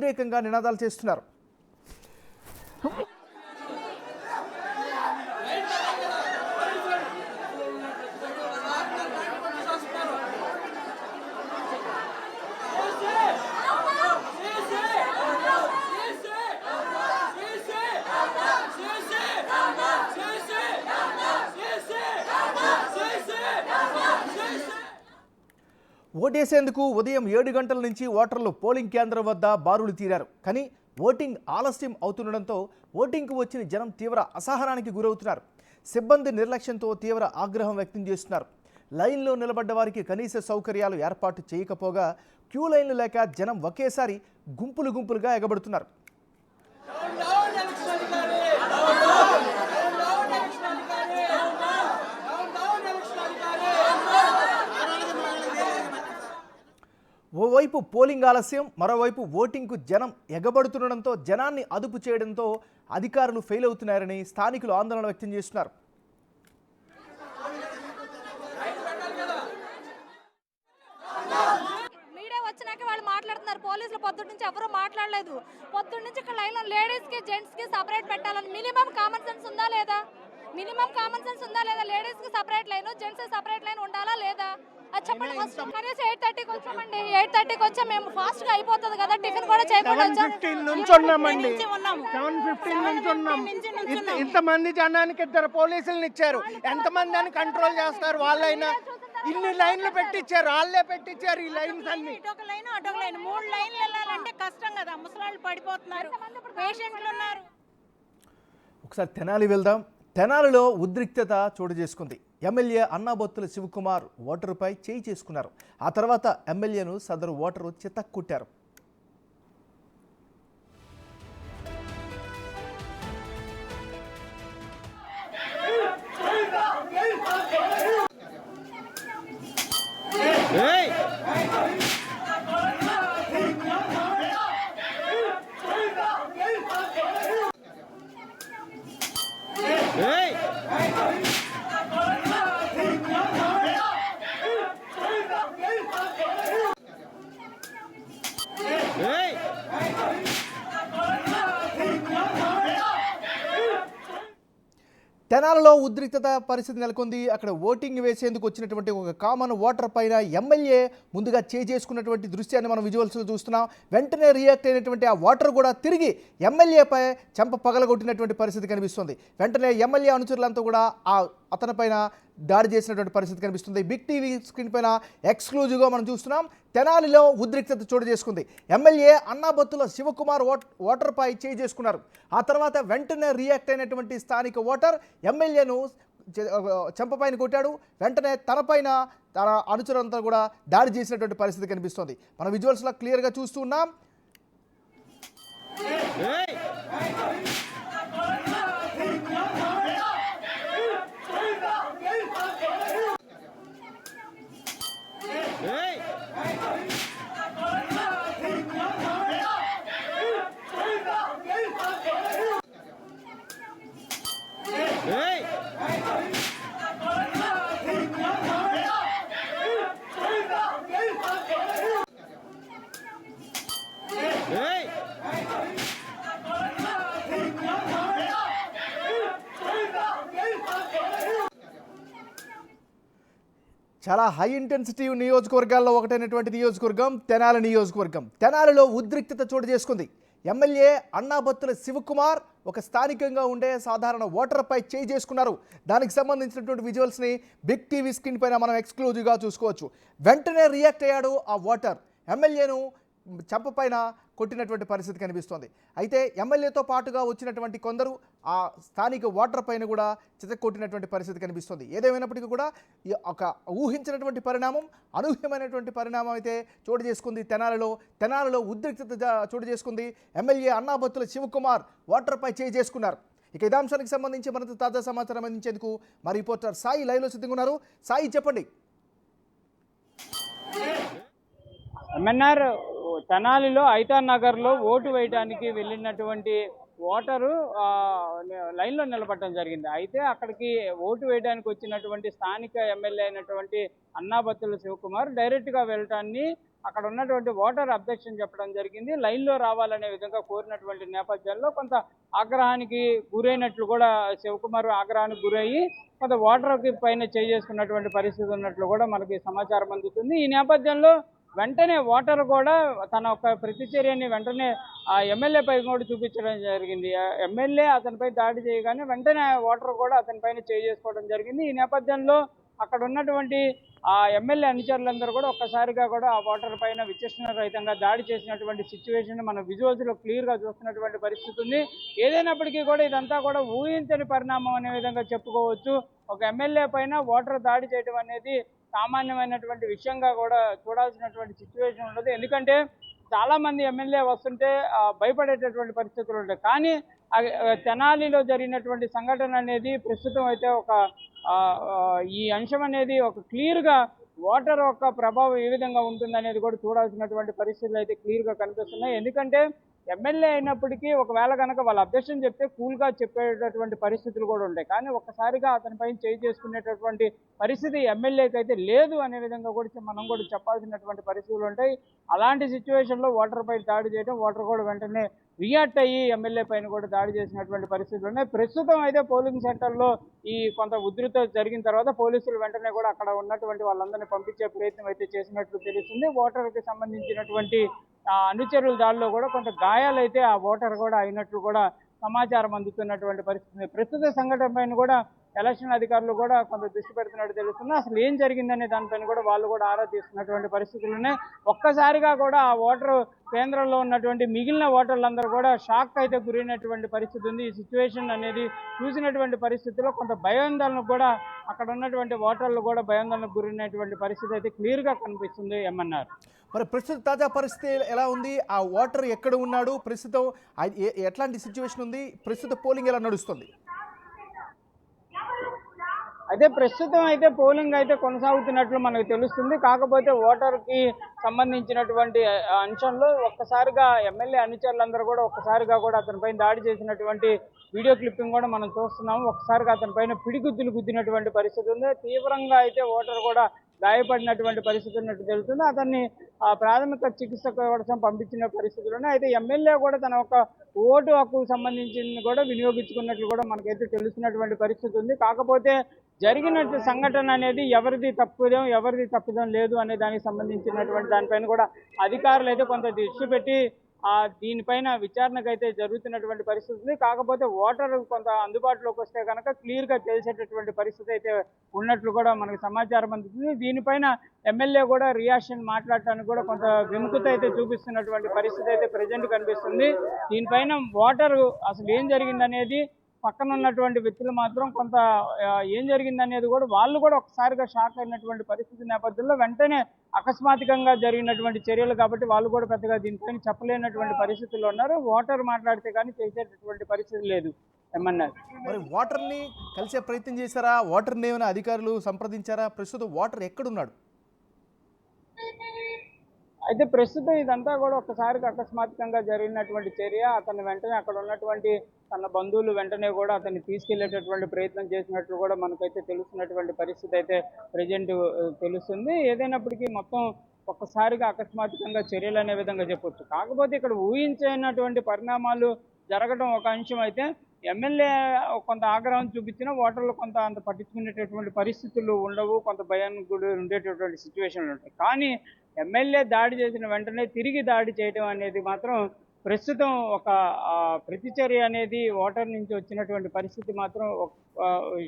వ్యతిరేకంగా నినాదాలు చేస్తున్నారు. ఓటేసేందుకు ఉదయం 7 గంటల నుంచి ఓటర్లు పోలింగ్ కేంద్రం వద్ద బారులు తీరారు. కానీ ఓటింగ్ ఆలస్యం అవుతుండడంతో ఓటింగ్కు వచ్చిన జనం తీవ్ర అసహనానికి గురవుతున్నారు. సిబ్బంది నిర్లక్ష్యంతో తీవ్ర ఆగ్రహం వ్యక్తం చేస్తున్నారు. లైన్లో నిలబడ్డ వారికి కనీస సౌకర్యాలు ఏర్పాటు చేయకపోగా క్యూ లైన్లు లేక జనం ఒకేసారి గుంపులుగా ఎగబడుతున్నారు. ఓవైపు పోలింగ్ ఆలస్యం, మరోవైపు ఓటింగ్కు జనం ఎగబడుతుండడంతో జనాన్ని అదుపు చేయడంతో అధికారులు ఫెయిల్ అవుతున్నారని స్థానికులు ఆందోళన వ్యక్తం చేస్తున్నారు. మీడియా వచ్చినాక వాళ్ళు మాట్లాడుతున్నారు. పోలీసులు పొద్దున్న నుంచి ఎవరూ మాట్లాడలేదు. పొద్దున్న నుంచి ఇక్కడ లైన్లో లేడీస్కి జెంట్స్కి సపరేట్ పెట్టాలని మినిమం కామన్ సెన్స్ ఉందా లేదా? లేడీస్కి separate line, gents separate line ఉండాలా లేదా? అది చెప్పండి. కనీసం 8:30కి వచ్చామండి. 8:30కి వచ్చా మేము ఫాస్ట్ గా అయిపోతుంది కదా, టిఫిన్ కూడా చేయకుండా ఇంతమంది జనానికి 2 పోలీసులను ఇచ్చారు. ఎంతమంది అని కంట్రోల్ చేస్తారు? వాళ్ళైనా ఇన్ని లైన్లు పెట్టించారు, వాళ్ళే పెట్టించారు. ఈ లైన్స్ అన్ని ఇటొక లైన్ అటొక లైన్ 3 లైన్లు వెళ్ళాలంటే కష్టం కదా. ముసలాళ్ళు పడిపోతున్నారు, పేషెంట్లు ఉన్నారు. ఒకసారి తెనాలి వెళ్దాం. తెనాలిలో ఉద్రిక్తత చోటు చేసుకుంది. ఎమ్మెల్యే అన్నాబొత్తుల శివకుమార్ ఓటరుపై చేయి చేసుకున్నారు. ఆ తర్వాత ఎమ్మెల్యేను సదరు ఓటరు చితక్కుట్టారు. తెనాలిలో ఉద్రిక్తత పరిస్థితి నెలకొంది. అక్కడ ఓటింగ్ వేసేందుకు వచ్చినటువంటి ఒక కామన్ ఓటర్ పైన ఎమ్మెల్యే ముందుగా చేసుకున్నటువంటి దృశ్యాన్ని మనం విజువల్స్లో చూస్తున్నాం. వెంటనే రియాక్ట్ అయినటువంటి ఆ ఓటర్ కూడా తిరిగి ఎమ్మెల్యేపై చెంప పగలగొట్టినటువంటి పరిస్థితి కనిపిస్తుంది. వెంటనే ఎమ్మెల్యే అనుచరులంతా కూడా అతని పైన దాడి చేసినటువంటి పరిస్థితి కనిపిస్తుంది. బిగ్ టీవీ స్క్రీన్ పైన ఎక్స్క్లూజివ్గా మనం చూస్తున్నాం. తెనాలిలో ఉద్రిక్తత చోటు చేసుకుంది. ఎమ్మెల్యే అన్నాబొత్తుల శివకుమార్ ఓటర్పై చేసుకున్నారు. ఆ తర్వాత వెంటనే రియాక్ట్ అయినటువంటి స్థానిక ఓటర్ ఎమ్మెల్యేను చెంపపైన కొట్టాడు. వెంటనే తన అనుచరులంతా కూడా దాడి చేసినటువంటి పరిస్థితి కనిపిస్తుంది. మన విజువల్స్లో క్లియర్గా చూస్తూ ఉన్నాం. చాలా హై ఇంటెన్సిటీ నియోజకవర్గాల్లో ఒకటైనటువంటి నియోజకవర్గం తెనాలి నియోజకవర్గం. తెనాలిలో ఉద్రిక్తత చోటు చేసుకుంది. ఎమ్మెల్యే అన్నాబొత్తుల శివకుమార్ ఒక స్థానికంగా ఉండే సాధారణ ఓటర్పై చేసుకున్నారు. దానికి సంబంధించినటువంటి విజువల్స్ని బిగ్ టీవీ స్క్రీన్ పైన మనం ఎక్స్క్లూజివ్గా చూసుకోవచ్చు. వెంటనే రియాక్ట్ అయ్యాడు ఆ ఓటర్. ఎమ్మెల్యేను చెంపపైన కొట్టినటువంటి పరిస్థితి కనిపిస్తోంది. అయితే ఎమ్మెల్యేతో పాటుగా వచ్చినటువంటి కొందరు ఆ స్థానిక ఓటర్ పైన కూడా చితక్కొట్టినటువంటి పరిస్థితి కనిపిస్తుంది. ఏదేమైనప్పటికీ కూడా ఒక ఊహించినటువంటి పరిణామం, అనూహ్యమైనటువంటి పరిణామం అయితే చోటు చేసుకుంది. తెనాలిలో ఉద్రిక్తత చోటు చేసుకుంది. ఎమ్మెల్యే అన్నాబొత్తుల శివకుమార్ ఓటర్పై చేసుకున్నారు. ఇక ఇదే అంశానికి సంబంధించి మరింత తాజా సమాచారం అందించేందుకు మా రిపోర్టర్ సాయి లైవ్లో సిద్ధంగా ఉన్నారు. సాయి, చెప్పండి. ఎంఎన్ఆర్ తెనాలిలో ఐతాన్ నగర్లో ఓటు వేయడానికి వెళ్ళినటువంటి ఓటరు లైన్లో నిలబడటం జరిగింది. అయితే అక్కడికి ఓటు వేయడానికి వచ్చినటువంటి స్థానిక ఎమ్మెల్యే అయినటువంటి అన్నాబొత్తుల శివకుమార్ డైరెక్ట్గా వెళ్ళటాన్ని అక్కడ ఉన్నటువంటి ఓటర్ అబ్జెక్షన్ చెప్పడం జరిగింది. లైన్లో రావాలనే విధంగా కోరినటువంటి నేపథ్యంలో కొంత ఆగ్రహానికి గురైనట్లు కూడా శివకుమార్ ఆగ్రహానికి గురయ్యి కొంత ఓటర్కి పైన చేసుకున్నటువంటి పరిస్థితి ఉన్నట్లు కూడా మనకి సమాచారం అందుతుంది. ఈ నేపథ్యంలో వెంటనే ఓటర్ కూడా తన ఒక ప్రతిచర్యని వెంటనే ఆ ఎమ్మెల్యే పై కూడా చూపించడం జరిగింది. ఎమ్మెల్యే అతనిపై దాడి చేయగానే వెంటనే ఓటర్ కూడా అతనిపైన చేసుకోవడం జరిగింది. ఈ నేపథ్యంలో అక్కడ ఉన్నటువంటి ఆ ఎమ్మెల్యే అనుచరులందరూ కూడా ఒక్కసారిగా కూడా ఆ ఓటర్ పైన విచక్షణ రహితంగా దాడి చేసినటువంటి సిచ్యువేషన్ మన విజువల్స్ లో క్లియర్ గా చూస్తున్నటువంటి పరిస్థితి ఉంది. ఏదైనప్పటికీ కూడా ఇదంతా కూడా ఊహించని పరిణామం అనే విధంగా చెప్పుకోవచ్చు. ఒక ఎమ్మెల్యే పైన ఓటర్ దాడి చేయడం అనేది సామాన్యమైనటువంటి విషయంగా కూడా చూడాల్సినటువంటి సిచ్యువేషన్ ఉండదు. ఎందుకంటే చాలా మంది ఎమ్మెల్యే వస్తుంటే భయపడేటటువంటి పరిస్థితులు ఉంటాయి. కానీ తెనాలిలో జరిగినటువంటి సంఘటన అనేది ప్రస్తుతం అయితే ఒక ఈ అంశం అనేది ఒక క్లియర్గా ఓటర్ యొక్క ప్రభావం ఏ విధంగా ఉంటుందనేది కూడా చూడాల్సినటువంటి పరిస్థితులు అయితే క్లియర్గా కనిపిస్తున్నాయి. ఎందుకంటే ఎమ్మెల్యే అయినప్పటికీ ఒకవేళ కనుక వాళ్ళ అబ్జెక్షన్ చెప్తే కూల్గా చెప్పేటటువంటి పరిస్థితులు కూడా ఉంటాయి. కానీ ఒక్కసారిగా అతనిపై చేసుకునేటటువంటి పరిస్థితి ఎమ్మెల్యేకి అయితే లేదు అనే విధంగా కూడా మనం కూడా చెప్పాల్సినటువంటి పరిస్థితులు ఉంటాయి. అలాంటి సిచ్యువేషన్లో ఓటర్ పై దాడి చేయడం, ఓటర్ కూడా వెంటనే రియాక్ట్ అయ్యి ఎమ్మెల్యే పైన కూడా దాడి చేసినటువంటి పరిస్థితులు ఉన్నాయి. ప్రస్తుతం అయితే పోలింగ్ సెంటర్లో ఈ కొంత ఉధృత జరిగిన తర్వాత పోలీసులు వెంటనే కూడా అక్కడ ఉన్నటువంటి వాళ్ళందరినీ పంపించే ప్రయత్నం అయితే చేసినట్లు తెలుస్తుంది. ఓటర్కి సంబంధించినటువంటి అనుచరుల దాడిలో కూడా కొంత గాయాలైతే ఆ ఓటర్ కూడా అయినట్లు కూడా సమాచారం అందుతున్నటువంటి పరిస్థితి. ప్రస్తుత సంఘటన పైన కూడా ఎలక్షన్ అధికారులు కూడా కొంత దృష్టి పెడుతున్నట్టు తెలుస్తుంది. అసలు ఏం జరిగిందనే దానిపైన కూడా వాళ్ళు కూడా ఆరా తీస్తున్నటువంటి పరిస్థితులు ఉన్నాయి. ఒక్కసారిగా కూడా ఆ ఓటర్ కేంద్రంలో ఉన్నటువంటి మిగిలిన ఓటర్లందరూ కూడా షాక్ అయితే గురైనటువంటి పరిస్థితి ఉంది. ఈ సిచ్యువేషన్ అనేది చూసినటువంటి పరిస్థితుల్లో కొంత భయాందోళనకు కూడా అక్కడ ఉన్నటువంటి ఓటర్లు కూడా భయాందోళనకు గురైనటువంటి పరిస్థితి అయితే క్లియర్గా కనిపిస్తుంది. ఏమన్నారు మరి ప్రస్తుత తాజా పరిస్థితి ఎలా ఉంది? ఆ ఓటర్ ఎక్కడ ఉన్నాడు? ప్రస్తుతం ఎట్లాంటి సిచ్యువేషన్ ఉంది? ప్రస్తుత పోలింగ్ ఎలా నడుస్తుంది? అయితే ప్రస్తుతం అయితే పోలింగ్ అయితే కొనసాగుతున్నట్లు మనకు తెలుస్తుంది. కాకపోతే ఓటర్కి సంబంధించినటువంటి అంశంలో ఒక్కసారిగా ఎమ్మెల్యే అనుచరులందరూ కూడా ఒక్కసారిగా కూడా అతనిపైన దాడి చేసినటువంటి వీడియో క్లిప్పింగ్ కూడా మనం చూస్తున్నాము. ఒక్కసారిగా అతనిపైన పిడిగుద్దులు గుద్దినటువంటి పరిస్థితి ఉంది. తీవ్రంగా అయితే ఓటర్ కూడా గాయపడినటువంటి పరిస్థితి ఉన్నట్టు తెలుస్తుంది. అతన్ని ప్రాథమిక చికిత్స కోసం పంపించిన పరిస్థితులు ఉన్నాయి. అయితే ఎమ్మెల్యే కూడా తన ఒక ఓటు హక్కుకు సంబంధించింది కూడా వినియోగించుకున్నట్లు కూడా మనకైతే తెలుస్తున్నటువంటి పరిస్థితి ఉంది. కాకపోతే జరిగిన సంఘటన అనేది ఎవరిది తప్పిదం లేదు అనే దానికి సంబంధించినటువంటి దానిపైన కూడా అధికారులు అయితే కొంత దృష్టి పెట్టి దీనిపైన విచారణకైతే జరుగుతున్నటువంటి పరిస్థితి ఉంది. కాకపోతే ఓటర్ కొంత అందుబాటులోకి వస్తే కనుక క్లియర్గా తెలిసేటటువంటి పరిస్థితి అయితే ఉన్నట్లు కూడా మనకు సమాచారం అందుతుంది. దీనిపైన ఎమ్మెల్యే కూడా రియాక్షన్ మాట్లాడటానికి కూడా కొంత విముఖత అయితే చూపిస్తున్నటువంటి పరిస్థితి అయితే ప్రజెంట్ కనిపిస్తుంది. దీనిపైన ఓటరు అసలు ఏం జరిగిందనేది పక్కన ఉన్నటువంటి వ్యక్తులు మాత్రం కొంత ఏం జరిగిందనేది కూడా వాళ్ళు కూడా ఒకసారిగా షాక్ అయినటువంటి పరిస్థితి నేపథ్యంలో వెంటనే అకస్మాత్తుగా జరిగినటువంటి చర్యలు కాబట్టి వాళ్ళు కూడా పెద్దగా దీనిపైన చెప్పలేనటువంటి పరిస్థితుల్లో ఉన్నారు. ఓటర్ మాట్లాడితే కానీ చేసేటటువంటి పరిస్థితి లేదు. ఏమన్నారు మరి ఓటర్ని కలిసే ప్రయత్నం చేశారా? ఓటర్ని ఏమైనా అధికారులు సంప్రదించారా? ప్రస్తుతం ఓటర్ ఎక్కడున్నాడు? అయితే ప్రస్తుతం ఇదంతా కూడా ఒక్కసారిగా అకస్మాత్తుగా జరిగినటువంటి చర్య. అతను వెంటనే అక్కడ ఉన్నటువంటి తన బంధువులు వెంటనే కూడా అతన్ని తీసుకెళ్లేటటువంటి ప్రయత్నం చేసినట్లు కూడా మనకైతే తెలుస్తున్నటువంటి పరిస్థితి అయితే ప్రజెంట్ తెలుస్తుంది. ఏదైనప్పటికీ మొత్తం ఒక్కసారిగా అకస్మాత్తుగా చర్యలు అనే విధంగా చెప్పొచ్చు. కాకపోతే ఇక్కడ ఊహించినటువంటి పరిణామాలు జరగడం ఒక అంశం అయితే ఎమ్మెల్యే కొంత ఆగ్రహం చూపించిన ఓటర్లు కొంత అంత పట్టించుకునేటటువంటి పరిస్థితులు ఉండవు, కొంత భయానికి కూడా ఉండేటటువంటి సిచ్యువేషన్లు ఉంటాయి. కానీ ఎమ్మెల్యే దాడి చేసిన వెంటనే తిరిగి దాడి చేయడం అనేది మాత్రం ప్రస్తుతం ఒక ప్రతిచర్య అనేది ఓటర్ నుంచి వచ్చినటువంటి పరిస్థితి మాత్రం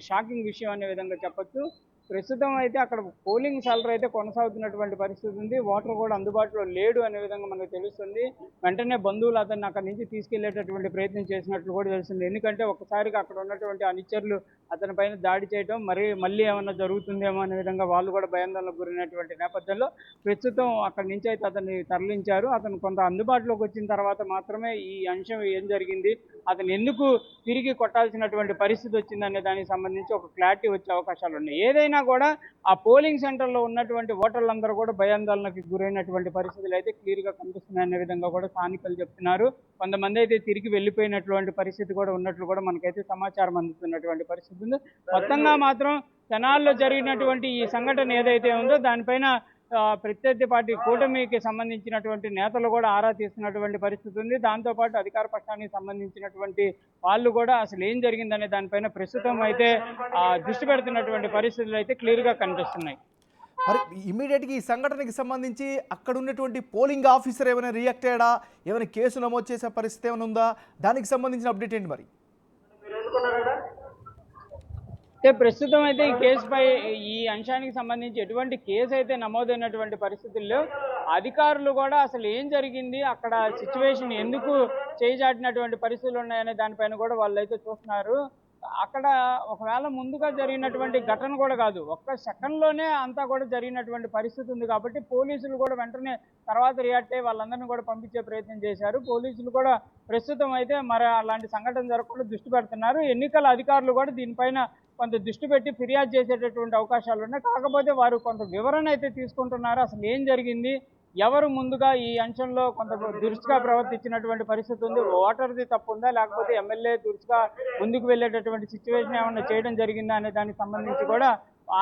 షాకింగ్ విషయం అనే విధంగా చెప్పొచ్చు. ప్రస్తుతం అయితే అక్కడ పోలింగ్ సెంటర్ అయితే కొనసాగుతున్నటువంటి పరిస్థితి ఉంది. ఓటర్ కూడా అందుబాటులో లేడు అనే విధంగా మనకు తెలుస్తుంది. వెంటనే బంధువులు అతన్ని అక్కడి నుంచి తీసుకెళ్లేటటువంటి ప్రయత్నం చేసినట్లు కూడా తెలుస్తుంది. ఎందుకంటే ఒకసారిగా అక్కడ ఉన్నటువంటి అనుచరులు అతని పైన దాడి చేయడం మళ్ళీ ఏమన్నా జరుగుతుందేమో అనే విధంగా వాళ్ళు కూడా భయాందోళనకు గురైనటువంటి నేపథ్యంలో ప్రస్తుతం అక్కడి నుంచి అయితే అతన్ని తరలించారు. అతను కొంత అందుబాటులోకి వచ్చిన తర్వాత మాత్రమే ఈ అంశం ఏం జరిగింది, అతను ఎందుకు తిరిగి కొట్టాల్సినటువంటి పరిస్థితి వచ్చిందనే దానికి సంబంధించి ఒక క్లారిటీ వచ్చే అవకాశాలు ఉన్నాయి. ఏదైనా కూడా ఆ పోలింగ్ సెంటర్లో ఉన్నటువంటి ఓటర్లందరూ కూడా భయాందోళనకి గురైనటువంటి పరిస్థితులు అయితే క్లియర్గా కనిపిస్తున్నాయనే విధంగా కూడా స్థానికులు చెప్తున్నారు. కొంతమంది అయితే తిరిగి వెళ్ళిపోయినటువంటి పరిస్థితి కూడా ఉన్నట్లు కూడా మనకైతే సమాచారం అందుతున్నటువంటి పరిస్థితి ఉంది. మొత్తంగా మాత్రం తెనాలిలో జరిగినటువంటి ఈ సంఘటన ఏదైతే ఉందో దానిపైన ప్రత్యర్థి పార్టీ కూటమికి సంబంధించినటువంటి నేతలు కూడా ఆరా తీస్తున్నటువంటి పరిస్థితి ఉంది. దాంతోపాటు అధికార పక్షానికి సంబంధించినటువంటి వాళ్ళు కూడా అసలు ఏం జరిగిందనే దానిపైన ప్రస్తుతం అయితే దృష్టి పెడుతున్నటువంటి పరిస్థితులు అయితే క్లియర్గా కనిపిస్తున్నాయి. మరి ఇమీడియట్గా ఈ సంఘటనకి సంబంధించి అక్కడ ఉన్నటువంటి పోలింగ్ ఆఫీసర్ ఏమైనా రియాక్ట్ అయ్యాడా, ఏమైనా కేసు నమోదు చేసే పరిస్థితి ఏమైనా ఉందా, దానికి సంబంధించిన అప్డేట్ ఏంటి మరి? అంటే ప్రస్తుతం అయితే ఈ కేసుపై ఈ అంశానికి సంబంధించి ఎటువంటి కేసు అయితే నమోదైనటువంటి పరిస్థితుల్లో అధికారులు కూడా అసలు ఏం జరిగింది, అక్కడ సిచ్యువేషన్ ఎందుకు చేజాటినటువంటి పరిస్థితులు ఉన్నాయనే దానిపైన కూడా వాళ్ళు అయితే చూస్తున్నారు. అక్కడ ఒకవేళ ముందుగా జరిగినటువంటి ఘటన కూడా కాదు, ఒక్క సెకండ్లోనే అంతా కూడా జరిగినటువంటి పరిస్థితి ఉంది. కాబట్టి పోలీసులు కూడా వెంటనే తర్వాత రియాక్ట్ అయ్యి వాళ్ళందరినీ కూడా పంపించే ప్రయత్నం చేశారు. పోలీసులు కూడా ప్రస్తుతం అయితే మరి అలాంటి సంఘటన జరగకుండా దృష్టి పెడుతున్నారు. ఎన్నికల అధికారులు కూడా దీనిపైన కొంత దృష్టి పెట్టి ఫిర్యాదు చేసేటటువంటి అవకాశాలు ఉన్నాయి. కాకపోతే వారు కొంత వివరణ అయితే తీసుకుంటున్నారు. అసలు ఏం జరిగింది, ఎవరు ముందుగా ఈ అంశంలో కొంత దురుసుగా ప్రవర్తించినటువంటి పరిస్థితి ఉంది, ఓటర్ది తప్పు ఉందా లేకపోతే ఎమ్మెల్యే దురుసుగా ముందుకు వెళ్ళేటటువంటి సిచ్యువేషన్ ఏమన్నా చేయడం జరిగిందా అనే దానికి సంబంధించి కూడా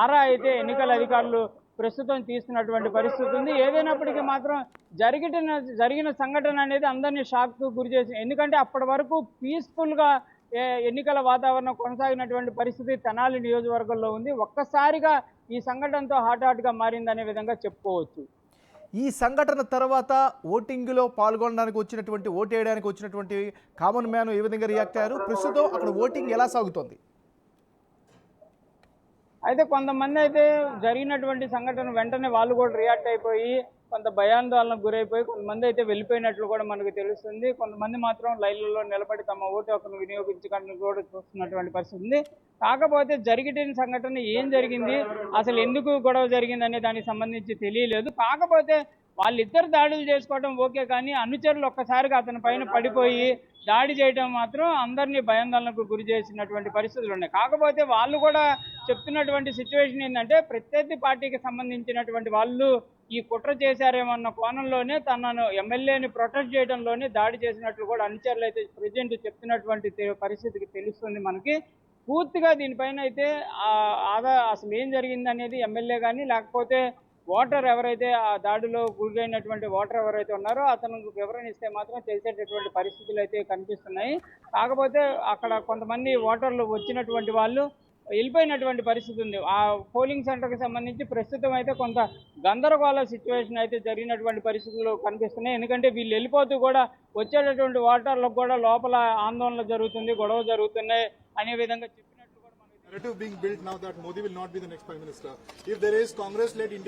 ఆరా అయితే ఎన్నికల అధికారులు ప్రస్తుతం తీస్తున్నటువంటి పరిస్థితి ఉంది. ఏదైనప్పటికీ మాత్రం జరిగిన సంఘటన అనేది అందరినీ షాక్కు గురి చేసింది. ఎందుకంటే అప్పటి వరకు పీస్ఫుల్గా ఎన్నికల వాతావరణం కొనసాగినటువంటి పరిస్థితి తెనాలి నియోజకవర్గంలో ఉంది. ఒక్కసారిగా ఈ సంఘటనతో హాట్గా మారిందనే విధంగా చెప్పుకోవచ్చు. ఈ సంఘటన తర్వాత ఓటింగ్లో పాల్గొనడానికి వచ్చినటువంటి, ఓటు వేయడానికి వచ్చినటువంటి కామన్ మ్యాన్ ఏ విధంగా రియాక్ట్ అయ్యారు, ప్రస్తుతం అక్కడ ఓటింగ్ ఎలా సాగుతోంది? అయితే కొంతమంది అయితే జరిగినటువంటి సంఘటన వెంటనే వాళ్ళు కూడా రియాక్ట్ అయిపోయి కొంత భయాందోళనకు గురైపోయి కొంతమంది అయితే వెళ్ళిపోయినట్లు కూడా మనకు తెలుస్తుంది. కొంతమంది మాత్రం లైన్లలో నిలబడి తమ ఓటు హక్కును వినియోగించడానికి కూడా చూస్తున్నటువంటి పరిస్థితి ఉంది. కాకపోతే జరిగిన సంఘటన ఏం జరిగింది, అసలు ఎందుకు గొడవ జరిగింది అనే దానికి సంబంధించి తెలియలేదు. కాకపోతే వాళ్ళిద్దరు దాడులు చేసుకోవడం ఓకే, కానీ అనుచరులు ఒక్కసారిగా అతని పైన పడిపోయి దాడి చేయడం మాత్రం అందరినీ భయాందోళనకు గురి చేసినటువంటి పరిస్థితులు ఉన్నాయి. కాకపోతే వాళ్ళు కూడా చెప్తున్నటువంటి సిచ్యువేషన్ ఏంటంటే ప్రత్యర్థి పార్టీకి సంబంధించినటువంటి వాళ్ళు ఈ కుట్ర చేశారేమన్న కోణంలోనే తనను ఎమ్మెల్యేని ప్రొటెక్ట్ చేయడంలోనే దాడి చేసినట్లు కూడా అనుచరులు అయితే ప్రజెంట్ చెప్తున్నటువంటి పరిస్థితికి తెలుస్తుంది మనకి. పూర్తిగా దీనిపైన అయితే అసలు ఏం జరిగింది అనేది ఎమ్మెల్యే కానీ లేకపోతే ఓటర్ ఎవరైతే ఆ దాడిలో గురైనటువంటి ఓటర్ ఎవరైతే ఉన్నారో అతను వివరణ ఇస్తే మాత్రం తెలిసేటటువంటి పరిస్థితులు అయితే కనిపిస్తున్నాయి. కాకపోతే అక్కడ కొంతమంది ఓటర్లు వచ్చినటువంటి వాళ్ళు వెళ్ళిపోయినటువంటి పరిస్థితి ఉంది. ఆ పోలింగ్ సెంటర్కి సంబంధించి ప్రస్తుతం అయితే కొంత గందరగోళ సిచ్యువేషన్ అయితే జరిగినటువంటి పరిస్థితులు కనిపిస్తున్నాయి. ఎందుకంటే వీళ్ళు వెళ్ళిపోతూ కూడా వచ్చేటటువంటి ఓటర్లకు కూడా లోపల ఆందోళన జరుగుతుంది, గొడవ జరుగుతున్నాయి అనే విధంగా చెప్పినట్లు కూడా narrative being built now that Modi will not be the next Prime Minister. If there is Congress-led India